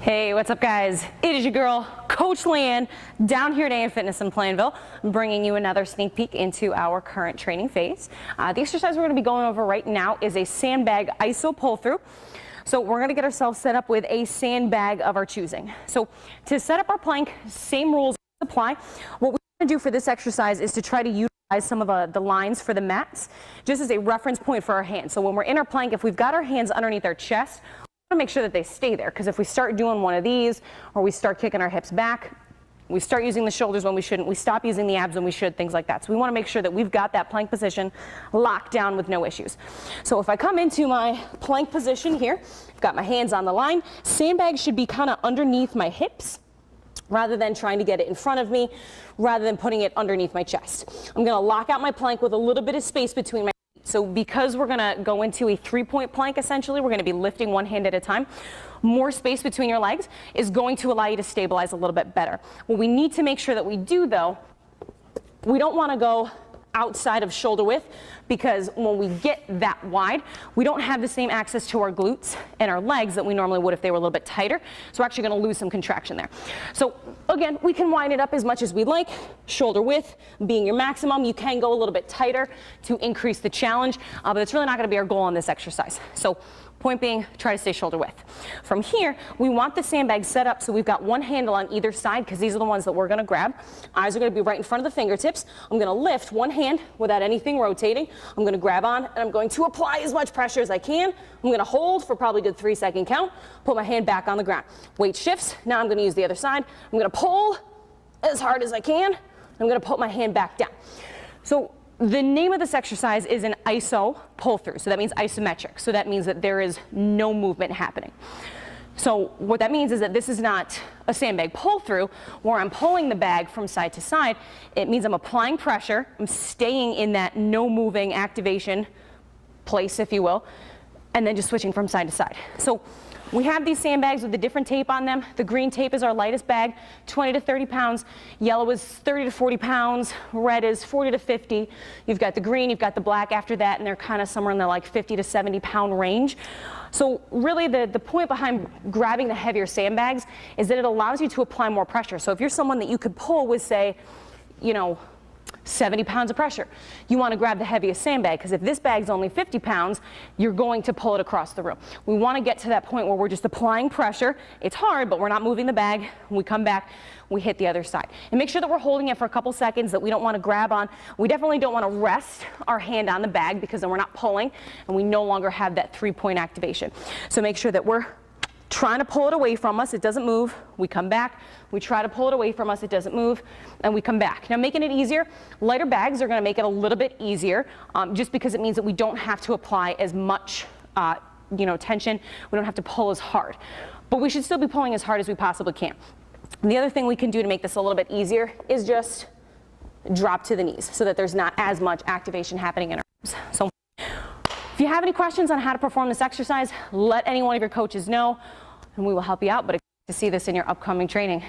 Hey, what's up guys? It is your girl, Coach LeighAnn, down here today in Fitness in Plainville, bringing you another sneak peek into our current training phase. The exercise we're going to be going over right now is a sandbag iso pull through. So we're going to get ourselves set up with a sandbag of our choosing. So to set up our plank, same rules apply. What we want to do for this exercise is to try to utilize some of the lines for the mats, just as a reference point for our hands. So when we're in our plank, if we've got our hands underneath our chest, to make sure that they stay there, because if we start doing one of these or we start kicking our hips back, we start using the shoulders when we shouldn't, we stop using the abs when we should, things like that. So we want to make sure that we've got that plank position locked down with no issues. So if I come into my plank position here, I've got my hands on the line, sandbag should be kind of underneath my hips rather than trying to get it in front of me, rather than putting it underneath my chest. I'm going to lock out my plank with a little bit of space between my. So because we're going to go into a three-point plank, essentially, we're going to be lifting one hand at a time. More space between your legs is going to allow you to stabilize a little bit better. What we need to make sure that we do, though, we don't want to go outside of shoulder width, because when we get that wide, we don't have the same access to our glutes and our legs that we normally would if they were a little bit tighter. So we're actually going to lose some contraction there. So again, we can wind it up as much as we'd like, shoulder width being your maximum. You can go a little bit tighter to increase the challenge, but it's really not going to be our goal on this exercise. So point being, try to stay shoulder width. From here, we want the sandbag set up so we've got one handle on either side, because these are the ones that we're going to grab. Eyes are going to be right in front of the fingertips. I'm going to lift one hand without anything rotating. I'm going to grab on and I'm going to apply as much pressure as I can. I'm going to hold for probably a good 3-second count, put my hand back on the ground. Weight shifts. Now I'm going to use the other side. I'm going to pull as hard as I can. I'm going to put my hand back down. So the name of this exercise is an iso pull through. So that means isometric. So that means that there is no movement happening. So what that means is that this is not a sandbag pull through where I'm pulling the bag from side to side. It means I'm applying pressure. I'm staying in that no moving activation place, if you will, and then just switching from side to side. So we have these sandbags with the different tape on them. The green tape is our lightest bag, 20 to 30 pounds. Yellow is 30 to 40 pounds. Red is 40 to 50. You've got the green, you've got the black after that, and they're kind of somewhere in the like 50 to 70 pound range. So really the point behind grabbing the heavier sandbags is that it allows you to apply more pressure. So if you're someone that you could pull with, say, 70 pounds of pressure, you want to grab the heaviest sandbag, because if this bag's only 50 pounds, you're going to pull it across the room. We want to get to that point where we're just applying pressure. It's hard, but we're not moving the bag. When we come back, we hit the other side. And make sure that we're holding it for a couple seconds, that we don't want to grab on. We definitely don't want to rest our hand on the bag, because then we're not pulling and we no longer have that 3-point activation. So make sure that we're trying to pull it away from us, it doesn't move, we come back, we try to pull it away from us, it doesn't move, and we come back. Now, making it easier, lighter bags are going to make it a little bit easier, just because it means that we don't have to apply as much tension, we don't have to pull as hard. But we should still be pulling as hard as we possibly can. And the other thing we can do to make this a little bit easier is just drop to the knees, so that there's not as much activation happening in our arms. So if you have any questions on how to perform this exercise, let any one of your coaches know, and we will help you out, but expect to see this in your upcoming training.